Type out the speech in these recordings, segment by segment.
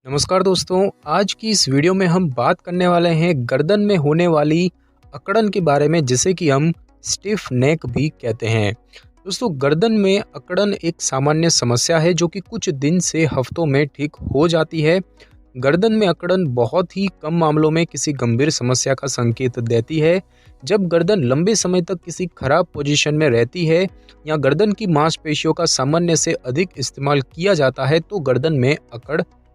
नमस्कार दोस्तों, आज की इस वीडियो में हम बात करने वाले हैं गर्दन में होने वाली अकड़न के बारे में, जिसे कि हम स्टिफ नेक भी कहते हैं। दोस्तों, गर्दन में अकड़न एक सामान्य समस्या है जो कि कुछ दिन से हफ्तों में ठीक हो जाती है। गर्दन में अकड़न बहुत ही कम मामलों में किसी गंभीर समस्या का संकेत देती है। जब गर्दन लंबे समय तक किसी खराब पोजीशन में रहती है या गर्दन की मांसपेशियों का सामान्य से अधिक इस्तेमाल किया जाता है तो गर्दन में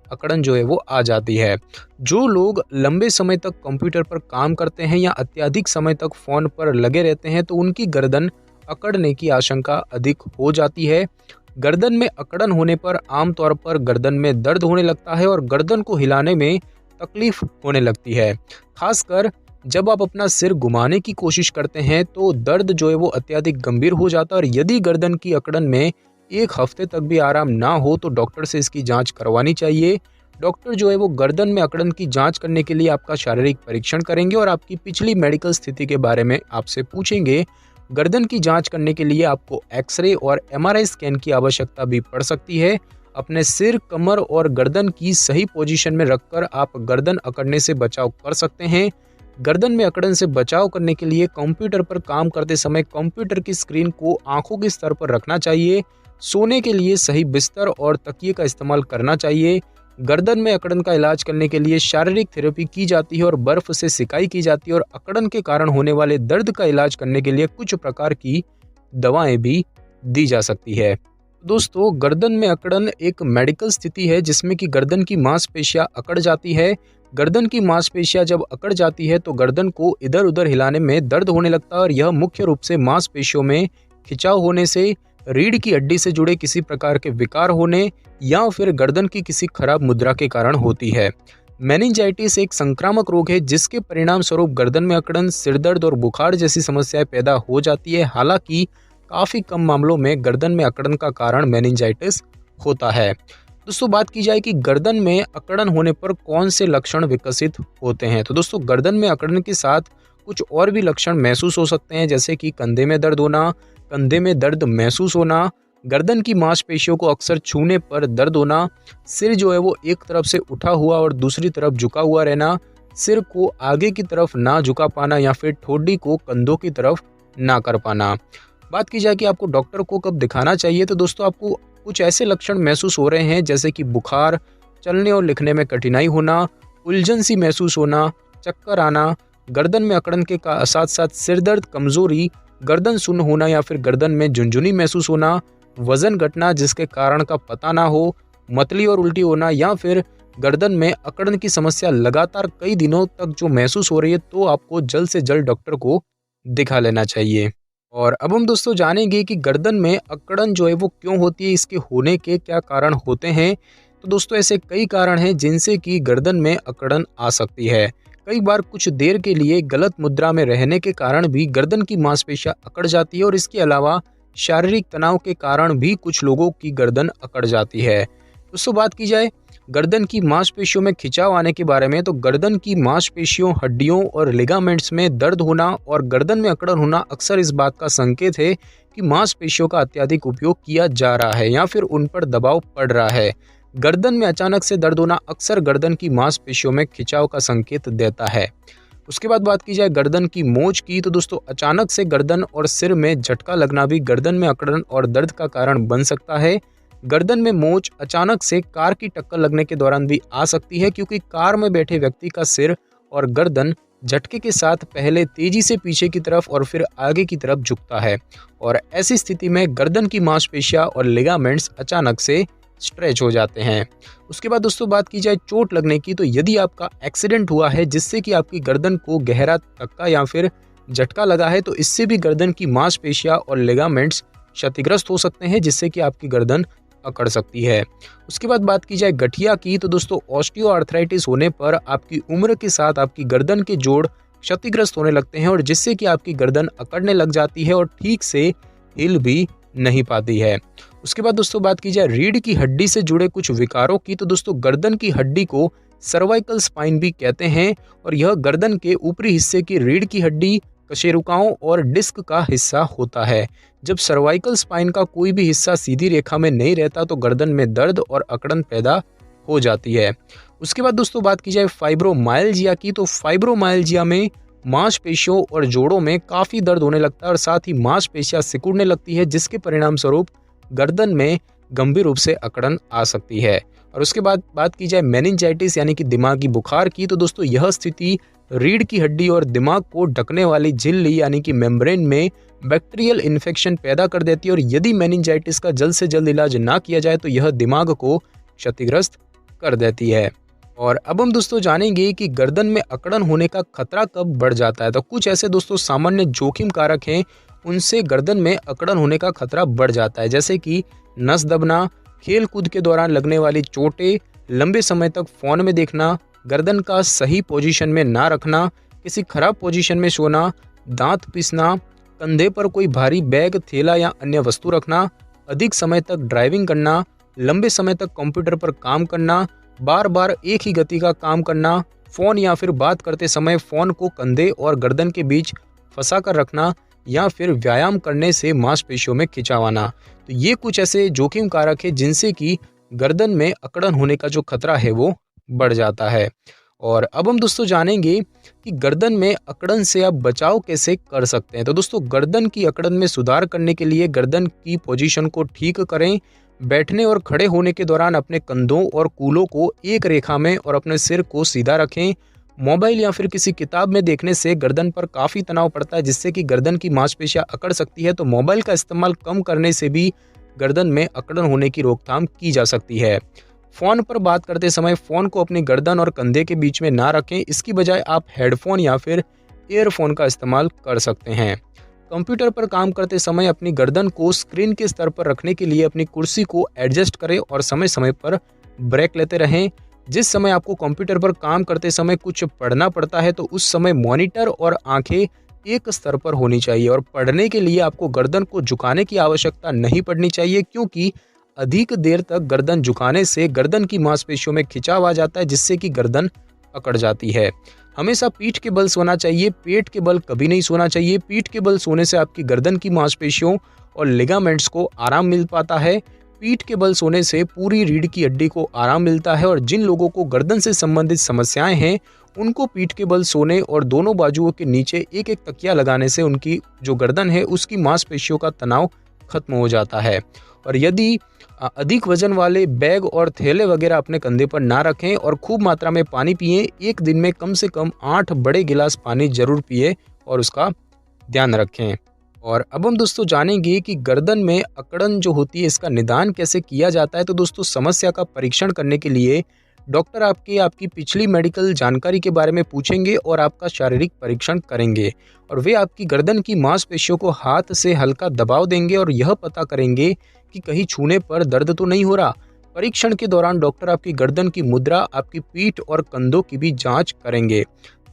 अकड़न जो है वो आ जाती है। जो लोग लंबे समय तक कंप्यूटर पर काम करते हैं या अत्यधिक समय तक फ़ोन पर लगे रहते हैं तो उनकी गर्दन अकड़ने की आशंका अधिक हो जाती है। गर्दन में अकड़न होने पर आमतौर पर गर्दन में दर्द होने लगता है और गर्दन को हिलाने में तकलीफ होने लगती है। खासकर जब आप अपना सिर घुमाने की कोशिश करते हैं तो दर्द जो है वो अत्यधिक गंभीर हो जाता है और यदि गर्दन की अकड़न में एक हफ्ते तक भी आराम ना हो तो डॉक्टर से इसकी जांच करवानी चाहिए। डॉक्टर जो है वो गर्दन में अकड़न की जांच करने के लिए आपका शारीरिक परीक्षण करेंगे और आपकी पिछली मेडिकल स्थिति के बारे में आपसे पूछेंगे। गर्दन की जांच करने के लिए आपको एक्सरे और एमआरआई स्कैन की आवश्यकता भी पड़ सकती है। अपने सिर, कमर और गर्दन की सही पोजीशन में रखकर आप गर्दन अकड़ने से बचाव कर सकते हैं। गर्दन में अकड़न से बचाव करने के लिए कंप्यूटर पर काम करते समय कंप्यूटर की स्क्रीन को आंखों के स्तर पर रखना चाहिए। सोने के लिए सही बिस्तर और तकिए का इस्तेमाल करना चाहिए। गर्दन में अकड़न का इलाज करने के लिए शारीरिक थेरेपी की जाती है और बर्फ से सिकाई की जाती है और अकड़न के कारण होने वाले दर्द का इलाज करने के लिए कुछ प्रकार की दवाएं भी दी जा सकती है। दोस्तों, गर्दन में अकड़न एक मेडिकल स्थिति है जिसमें कि गर्दन की मांसपेशियां अकड़ जाती है। गर्दन की मांसपेशियां जब अकड़ जाती है तो गर्दन को इधर उधर हिलाने में दर्द होने लगता है और यह मुख्य रूप से मांसपेशियों में खिंचाव होने से, रीढ़ की हड्डी से जुड़े किसी प्रकार के विकार होने या फिर गर्दन की किसी खराब मुद्रा के कारण होती है। मेनिंजाइटिस एक संक्रामक रोग है जिसके परिणाम स्वरूप गर्दन में अकड़न, सिरदर्द और बुखार जैसी समस्याएं पैदा हो जाती है। हालांकि काफ़ी कम मामलों में गर्दन में अकड़न का कारण मेनिंजाइटिस होता है। दोस्तों, बात की जाए कि गर्दन में अकड़न होने पर कौन से लक्षण विकसित होते हैं, तो दोस्तों गर्दन में अकड़न के साथ कुछ और भी लक्षण महसूस हो सकते हैं, जैसे कि कंधे में दर्द होना, कंधे में दर्द महसूस होना, गर्दन की मांसपेशियों को अक्सर छूने पर दर्द होना, सिर जो है वो एक तरफ से उठा हुआ और दूसरी तरफ झुका हुआ रहना, सिर को आगे की तरफ ना झुका पाना या फिर ठोडी को कंधों की तरफ ना कर पाना। बात की जाए कि आपको डॉक्टर को कब दिखाना चाहिए, तो दोस्तों आपको कुछ ऐसे लक्षण महसूस हो रहे हैं जैसे कि बुखार, चलने और लिखने में कठिनाई होना, उलझन सी महसूस होना, चक्कर आना, गर्दन में अकड़न के साथ साथ सिरदर्द, कमजोरी, गर्दन सुन्न होना या फिर गर्दन में झुनझुनी महसूस होना, वजन घटना जिसके कारण का पता ना हो, मतली और उल्टी होना या फिर गर्दन में अकड़न की समस्या लगातार कई दिनों तक जो महसूस हो रही है तो आपको जल्द से जल्द डॉक्टर को दिखा लेना चाहिए। और अब हम दोस्तों जानेंगे कि गर्दन में अकड़न जो है वो क्यों होती है, इसके होने के क्या कारण होते हैं। तो दोस्तों ऐसे कई कारण हैं जिनसे कि गर्दन में अकड़न आ सकती है। कई बार कुछ देर के लिए गलत मुद्रा में रहने के कारण भी गर्दन की मांसपेशियां अकड़ जाती है और इसके अलावा शारीरिक तनाव के कारण भी कुछ लोगों की गर्दन अकड़ जाती है। दोस्तों, बात की जाए गर्दन की मांसपेशियों में खिंचाव आने के बारे में, तो गर्दन की मांसपेशियों, हड्डियों और लिगामेंट्स में दर्द होना और गर्दन में अकड़न होना अक्सर इस बात का संकेत है कि मांसपेशियों का अत्यधिक उपयोग किया जा रहा है या फिर उन पर दबाव पड़ रहा है। गर्दन में अचानक से दर्द होना अक्सर गर्दन की मांसपेशियों में खिंचाव का संकेत देता है। उसके बाद बात की जाए गर्दन की मोच की, तो दोस्तों अचानक से गर्दन और सिर में झटका लगना भी गर्दन में अकड़न और दर्द का कारण बन सकता है। गर्दन में मोच अचानक से कार की टक्कर लगने के दौरान भी आ सकती है, क्योंकि कार में बैठे व्यक्ति का सिर और गर्दन झटके के साथ पहले तेजी से पीछे की तरफ और फिर आगे की तरफ झुकता है और ऐसी स्थिति में गर्दन की मांसपेशियां और लिगामेंट्स अचानक से स्ट्रेच हो जाते हैं। उसके बाद दोस्तों बात की जाए चोट लगने की, तो यदि आपका एक्सीडेंट हुआ है जिससे कि आपकी गर्दन को गहरा धक्का या फिर झटका लगा है तो इससे भी गर्दन की मांसपेशियां और लिगामेंट्स क्षतिग्रस्त हो सकते हैं, जिससे कि आपकी गर्दन अकड़ सकती है। उसके बाद बात की जाए गठिया की, तो दोस्तों ऑस्टियोआर्थराइटिस होने पर आपकी उम्र के साथ आपकी गर्दन के जोड़ क्षतिग्रस्त होने लगते हैं और जिससे कि आपकी गर्दन अकड़ने लग जाती है और ठीक से हिल भी नहीं पाती है। उसके बाद दोस्तों बात की जाए रीढ़ की हड्डी से जुड़े कुछ विकारों की, तो दोस्तों गर्दन की हड्डी को सर्वाइकल स्पाइन भी कहते हैं और यह गर्दन के ऊपरी हिस्से की रीढ़ की हड्डी, कशेरुकाओं और डिस्क का हिस्सा होता है। जब सर्वाइकल स्पाइन का कोई भी हिस्सा सीधी रेखा में नहीं रहता तो गर्दन में दर्द और अकड़न पैदा हो जाती है। उसके बाद दोस्तों बात की जाए फाइब्रोमाइल्जिया की, तो फाइब्रोमाइल्जिया में मांसपेशियों और जोड़ों में काफ़ी दर्द होने लगता है और साथ ही मांसपेशियां सिकुड़ने लगती है, जिसके परिणाम स्वरूप गर्दन में गंभीर रूप से अकड़न आ सकती है। और उसके बाद बात की जाए मेनिंजाइटिस यानी कि दिमागी बुखार की, तो दोस्तों यह स्थिति रीढ़ की हड्डी और दिमाग को ढकने वाली झिल्ली यानी कि मेम्ब्रेन में बैक्टीरियल इन्फेक्शन पैदा कर देती है और यदि मेनिंजाइटिस का जल्द से जल्द इलाज ना किया जाए तो यह दिमाग को क्षतिग्रस्त कर देती है। और अब हम दोस्तों जानेंगे कि गर्दन में अकड़न होने का खतरा कब बढ़ जाता है। तो कुछ ऐसे दोस्तों सामान्य जोखिम कारक हैं, उनसे गर्दन में अकड़न होने का खतरा बढ़ जाता है, जैसे कि नस दबना, खेल कूद के दौरान लगने वाली चोटें, लंबे समय तक फोन में देखना, गर्दन का सही पोजीशन में ना रखना, किसी खराब पोजीशन में सोना, दांत पीसना, कंधे पर कोई भारी बैग, थैला या अन्य वस्तु रखना, अधिक समय तक ड्राइविंग करना, लंबे समय तक कंप्यूटर पर काम करना, बार बार एक ही गति का काम करना, फ़ोन या फिर बात करते समय फ़ोन को कंधे और गर्दन के बीच फंसा कर रखना या फिर व्यायाम करने से मांसपेशियों में खिंचाव आना। तो ये कुछ ऐसे जोखिम कारक है जिनसे कि गर्दन में अकड़न होने का जो खतरा है वो बढ़ जाता है। और अब हम दोस्तों जानेंगे कि गर्दन में अकड़न से आप बचाव कैसे कर सकते हैं। तो दोस्तों गर्दन की अकड़न में सुधार करने के लिए गर्दन की पोजीशन को ठीक करें। बैठने और खड़े होने के दौरान अपने कंधों और कूल्हों को एक रेखा में और अपने सिर को सीधा रखें। मोबाइल या फिर किसी किताब में देखने से गर्दन पर काफ़ी तनाव पड़ता है, जिससे कि गर्दन की मांसपेशियां अकड़ सकती है। तो मोबाइल का इस्तेमाल कम करने से भी गर्दन में अकड़न होने की रोकथाम की जा सकती है। फ़ोन पर बात करते समय फ़ोन को अपनी गर्दन और कंधे के बीच में ना रखें, इसकी बजाय आप हेडफोन या फिर ईयरफोन का इस्तेमाल कर सकते हैं। कंप्यूटर पर काम करते समय अपनी गर्दन को स्क्रीन के स्तर पर रखने के लिए अपनी कुर्सी को एडजस्ट करें और समय समय पर ब्रेक लेते रहें। जिस समय आपको कंप्यूटर पर काम करते समय कुछ पढ़ना पड़ता है तो उस समय मॉनिटर और आंखें एक स्तर पर होनी चाहिए और पढ़ने के लिए आपको गर्दन को झुकाने की आवश्यकता नहीं पड़नी चाहिए, क्योंकि अधिक देर तक गर्दन झुकाने से गर्दन की मांसपेशियों में खिंचाव आ जाता है, जिससे कि गर्दन अकड़ जाती है। हमेशा पीठ के बल सोना चाहिए, पेट के बल कभी नहीं सोना चाहिए। पीठ के बल सोने से आपकी गर्दन की मांसपेशियों और लिगामेंट्स को आराम मिल पाता है। पीठ के बल सोने से पूरी रीढ़ की हड्डी को आराम मिलता है और जिन लोगों को गर्दन से संबंधित समस्याएं हैं उनको पीठ के बल सोने और दोनों बाजुओं के नीचे एक एक तकिया लगाने से उनकी जो गर्दन है उसकी मांसपेशियों का तनाव खत्म हो जाता है। और यदि अधिक वजन वाले बैग और थैले वगैरह अपने कंधे पर ना रखें और खूब मात्रा में पानी पिएं। एक दिन में कम से कम 8 बड़े गिलास पानी जरूर पिए और उसका ध्यान रखें। और अब हम दोस्तों जानेंगे कि गर्दन में अकड़न जो होती है इसका निदान कैसे किया जाता है। तो दोस्तों समस्या का परीक्षण करने के लिए डॉक्टर आपकी पिछली मेडिकल जानकारी के बारे में पूछेंगे और आपका शारीरिक परीक्षण करेंगे और वे आपकी गर्दन की मांसपेशियों को हाथ से हल्का दबाव देंगे और यह पता करेंगे कि कहीं छूने पर दर्द तो नहीं हो रहा। परीक्षण के दौरान डॉक्टर आपकी गर्दन की मुद्रा, आपकी पीठ और कंधों की भी जांच करेंगे।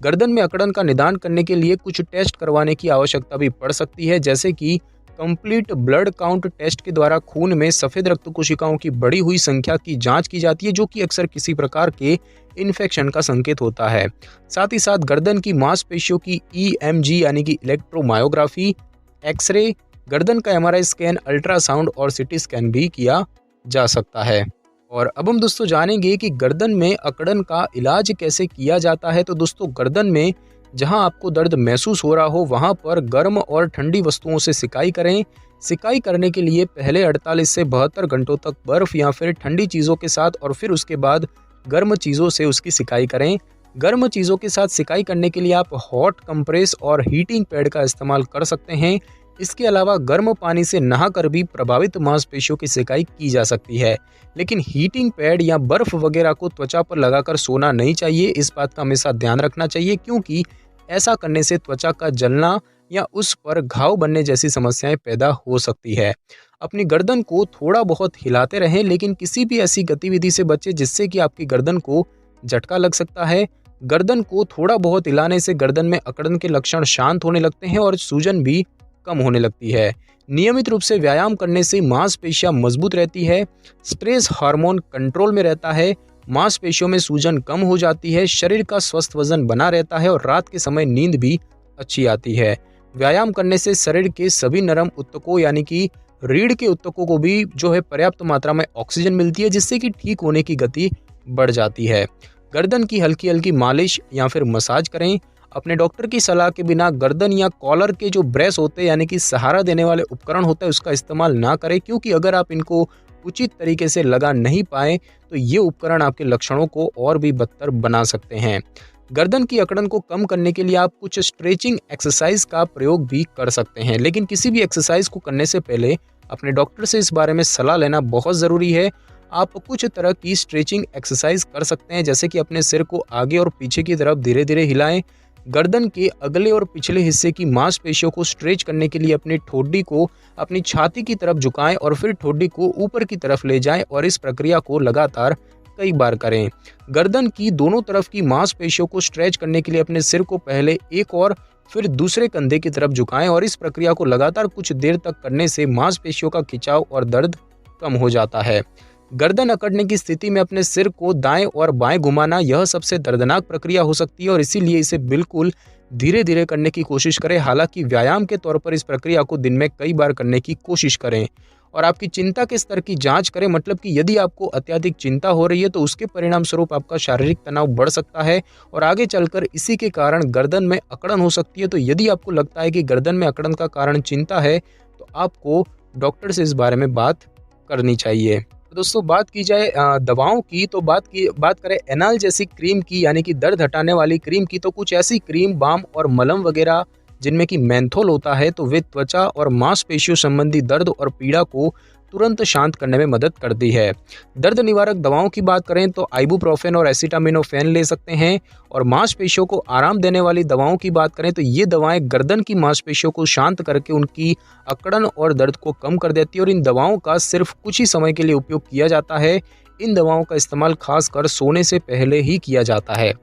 गर्दन में अकड़न का निदान करने के लिए कुछ टेस्ट करवाने की आवश्यकता भी पड़ सकती है, जैसे कि कंप्लीट ब्लड काउंट टेस्ट के द्वारा खून में सफ़ेद रक्त कोशिकाओं की बढ़ी हुई संख्या की जांच की जाती है, जो कि अक्सर किसी प्रकार के इन्फेक्शन का संकेत होता है। साथ ही साथ गर्दन की मांसपेशियों की EMG यानी कि इलेक्ट्रोमायोग्राफी, एक्सरे, गर्दन का MRI स्कैन, अल्ट्रासाउंड और CT स्कैन भी किया जा सकता है। और अब हम दोस्तों जानेंगे कि गर्दन में अकड़न का इलाज कैसे किया जाता है। तो दोस्तों गर्दन में जहां आपको दर्द महसूस हो रहा हो वहां पर गर्म और ठंडी वस्तुओं से सिकाई करें। सिकाई करने के लिए पहले 48 से 72 घंटों तक बर्फ या फिर ठंडी चीज़ों के साथ और फिर उसके बाद गर्म चीज़ों से उसकी सिकाई करें। गर्म चीज़ों के साथ सिकाई करने के लिए आप हॉट कंप्रेस और हीटिंग पैड का इस्तेमाल कर सकते हैं। इसके अलावा गर्म पानी से नहाकर भी प्रभावित मांसपेशियों की सिकाई की जा सकती है, लेकिन हीटिंग पैड या बर्फ वगैरह को त्वचा पर लगाकर सोना नहीं चाहिए। इस बात का हमेशा ध्यान रखना चाहिए, क्योंकि ऐसा करने से त्वचा का जलना या उस पर घाव बनने जैसी समस्याएं पैदा हो सकती है। अपनी गर्दन को थोड़ा बहुत हिलाते रहें, लेकिन किसी भी ऐसी गतिविधि से बचें जिससे कि आपकी गर्दन को झटका लग सकता है। गर्दन को थोड़ा बहुत हिलाने से गर्दन में अकड़न के लक्षण शांत होने लगते हैं और सूजन भी कम होने लगती है। नियमित रूप से व्यायाम करने से मांसपेशियां मजबूत रहती है, स्ट्रेस हार्मोन कंट्रोल में रहता है, मांसपेशियों में सूजन कम हो जाती है, शरीर का स्वस्थ वजन बना रहता है और रात के समय नींद भी अच्छी आती है। व्यायाम करने से शरीर के सभी नरम ऊतकों यानी कि रीढ़ के ऊतकों को भी जो है पर्याप्त मात्रा में ऑक्सीजन मिलती है, जिससे कि ठीक होने की गति बढ़ जाती है। गर्दन की हल्की हल्की मालिश या फिर मसाज करें। अपने डॉक्टर की सलाह के बिना गर्दन या कॉलर के जो ब्रेस होते हैं यानी कि सहारा देने वाले उपकरण होते हैं उसका इस्तेमाल ना करें, क्योंकि अगर आप इनको उचित तरीके से लगा नहीं पाए तो ये उपकरण आपके लक्षणों को और भी बदतर बना सकते हैं। गर्दन की अकड़न को कम करने के लिए आप कुछ स्ट्रेचिंग एक्सरसाइज का प्रयोग भी कर सकते हैं, लेकिन किसी भी एक्सरसाइज को करने से पहले अपने डॉक्टर से इस बारे में सलाह लेना बहुत ज़रूरी है। आप कुछ तरह की स्ट्रेचिंग एक्सरसाइज कर सकते हैं, जैसे कि अपने सिर को आगे और पीछे की तरफ धीरे धीरे हिलाएं। गर्दन के अगले और पिछले हिस्से की मांसपेशियों को स्ट्रेच करने के लिए अपनी ठोडी को अपनी छाती की तरफ झुकाएं और फिर ठोडी को ऊपर की तरफ ले जाएं और इस प्रक्रिया को लगातार कई बार करें। गर्दन की दोनों तरफ की मांसपेशियों को स्ट्रेच करने के लिए अपने सिर को पहले एक और फिर दूसरे कंधे की तरफ झुकाएं और इस प्रक्रिया को लगातार कुछ देर तक करने से मांसपेशियों का खिंचाव और दर्द कम हो जाता है। गर्दन अकड़ने की स्थिति में अपने सिर को दाएं और बाएं घुमाना यह सबसे दर्दनाक प्रक्रिया हो सकती है और इसीलिए इसे बिल्कुल धीरे धीरे करने की कोशिश करें। हालांकि व्यायाम के तौर पर इस प्रक्रिया को दिन में कई बार करने की कोशिश करें और आपकी चिंता के स्तर की जांच करें, मतलब कि यदि आपको अत्यधिक चिंता हो रही है तो उसके परिणाम स्वरूप आपका शारीरिक तनाव बढ़ सकता है और आगे चलकर इसी के कारण गर्दन में अकड़न हो सकती है। तो यदि आपको लगता है कि गर्दन में अकड़न का कारण चिंता है तो आपको डॉक्टर से इस बारे में बात करनी चाहिए। तो दोस्तों बात की जाए दवाओं की, तो बात करें एनाल्जेसिक क्रीम की यानी कि दर्द हटाने वाली क्रीम की, तो कुछ ऐसी क्रीम, बाम और मलहम वगैरह जिनमें कि मेंथोल होता है, तो वे त्वचा और मांसपेशियों संबंधी दर्द और पीड़ा को तुरंत शांत करने में मदद करती है। दर्द निवारक दवाओं की बात करें तो आइबुप्रोफेन और एसिटामिनोफेन ले सकते हैं और मांसपेशियों को आराम देने वाली दवाओं की बात करें तो ये दवाएं गर्दन की मांसपेशियों को शांत करके उनकी अकड़न और दर्द को कम कर देती है और इन दवाओं का सिर्फ कुछ ही समय के लिए उपयोग किया जाता है। इन दवाओं का इस्तेमाल खासकर सोने से पहले ही किया जाता है।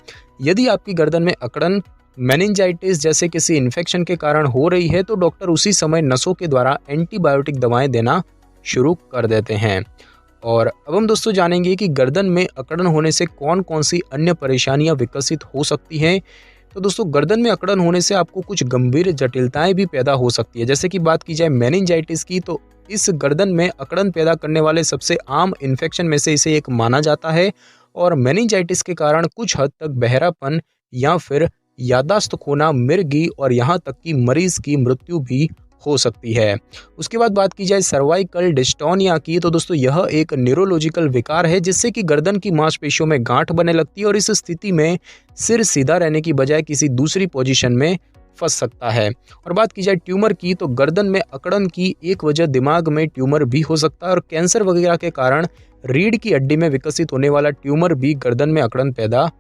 यदि आपकी गर्दन में अकड़न मेनिंजाइटिस जैसे किसी इन्फेक्शन के कारण हो रही है तो डॉक्टर उसी समय नसों के द्वारा एंटीबायोटिक दवाएं देना शुरू कर देते हैं। और अब हम दोस्तों जानेंगे कि गर्दन में अकड़न होने से कौन कौन सी अन्य परेशानियां विकसित हो सकती हैं। तो दोस्तों गर्दन में अकड़न होने से आपको कुछ गंभीर जटिलताएं भी पैदा हो सकती है। जैसे कि बात की जाए मेनिंजाइटिस की, तो इस गर्दन में अकड़न पैदा करने वाले सबसे आम इन्फेक्शन में से इसे एक माना जाता है और मेनिंजाइटिस के कारण कुछ हद तक बहरापन या फिर याददाश्त खोना, मिर्गी और यहाँ तक कि मरीज की मृत्यु भी हो सकती है। उसके बाद बात की जाए सर्वाइकल डिस्टोनिया की, तो दोस्तों यह एक न्यूरोलॉजिकल विकार है जिससे कि गर्दन की मांसपेशियों में गांठ बनने लगती है और इस स्थिति में सिर सीधा रहने की बजाय किसी दूसरी पोजीशन में फंस सकता है। और बात की जाए ट्यूमर की, तो गर्दन में अकड़न की एक वजह दिमाग में ट्यूमर भी हो सकता है और कैंसर वगैरह के कारण रीढ़ की हड्डी में विकसित होने वाला ट्यूमर भी गर्दन में अकड़न पैदा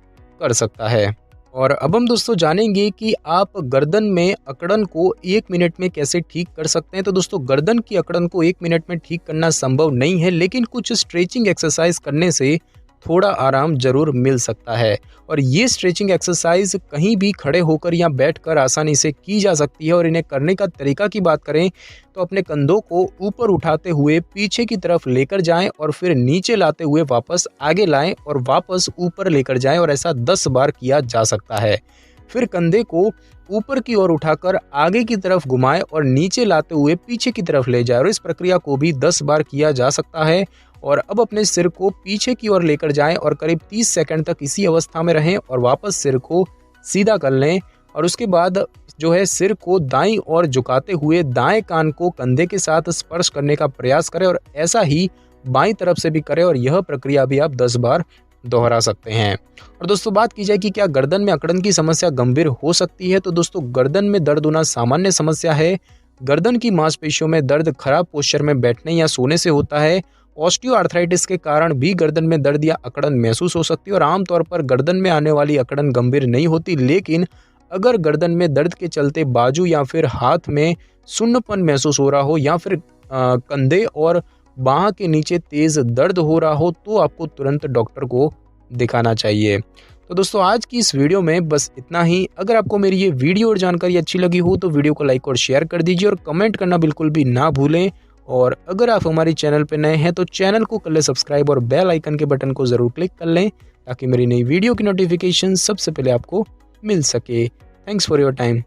कर सकता है। और अब हम दोस्तों जानेंगे कि आप गर्दन में अकड़न को 1 मिनट में कैसे ठीक कर सकते हैं। तो दोस्तों गर्दन की अकड़न को 1 मिनट में ठीक करना संभव नहीं है, लेकिन कुछ स्ट्रेचिंग एक्सरसाइज करने से थोड़ा आराम जरूर मिल सकता है और ये स्ट्रेचिंग एक्सरसाइज कहीं भी खड़े होकर या बैठकर आसानी से की जा सकती है। और इन्हें करने का तरीका की बात करें तो अपने कंधों को ऊपर उठाते हुए पीछे की तरफ लेकर जाएं और फिर नीचे लाते हुए वापस आगे लाएं और वापस ऊपर लेकर जाएं और ऐसा 10 बार किया जा सकता है। फिर कंधे को ऊपर की ओर उठाकर आगे की तरफ घुमाएं और नीचे लाते हुए पीछे की तरफ ले जाएं और इस प्रक्रिया को भी 10 बार किया जा सकता है। और अब अपने सिर को पीछे की ओर लेकर जाएं और करीब 30 सेकंड तक इसी अवस्था में रहें और वापस सिर को सीधा कर लें और उसके बाद जो है सिर को दाईं ओर झुकाते हुए दाएं कान को कंधे के साथ स्पर्श करने का प्रयास करें और ऐसा ही बाईं तरफ से भी करें और यह प्रक्रिया भी आप 10 बार दोहरा सकते हैं। और दोस्तों बात की जाए कि क्या गर्दन में अकड़न की समस्या गंभीर हो सकती है, तो दोस्तों गर्दन में दर्द होना सामान्य समस्या है। गर्दन की मांसपेशियों में दर्द खराब पोस्चर में बैठने या सोने से होता है। ऑस्टियोआर्थराइटिस के कारण भी गर्दन में दर्द या अकड़न महसूस हो सकती है और आमतौर पर गर्दन में आने वाली अकड़न गंभीर नहीं होती, लेकिन अगर गर्दन में दर्द के चलते बाजू या फिर हाथ में सुन्नपन महसूस हो रहा हो या फिर कंधे और बाह के नीचे तेज दर्द हो रहा हो तो आपको तुरंत डॉक्टर को दिखाना चाहिए। तो दोस्तों आज की इस वीडियो में बस इतना ही। अगर आपको मेरी ये वीडियो और जानकारी अच्छी लगी हो तो वीडियो को लाइक और शेयर कर दीजिए और कमेंट करना बिल्कुल भी ना भूलें। और अगर आप हमारे चैनल पर नए हैं तो चैनल को कर लें सब्सक्राइब और बेल आइकन के बटन को ज़रूर क्लिक कर लें ताकि मेरी नई वीडियो की नोटिफिकेशन सबसे पहले आपको मिल सके। Thanks for your time.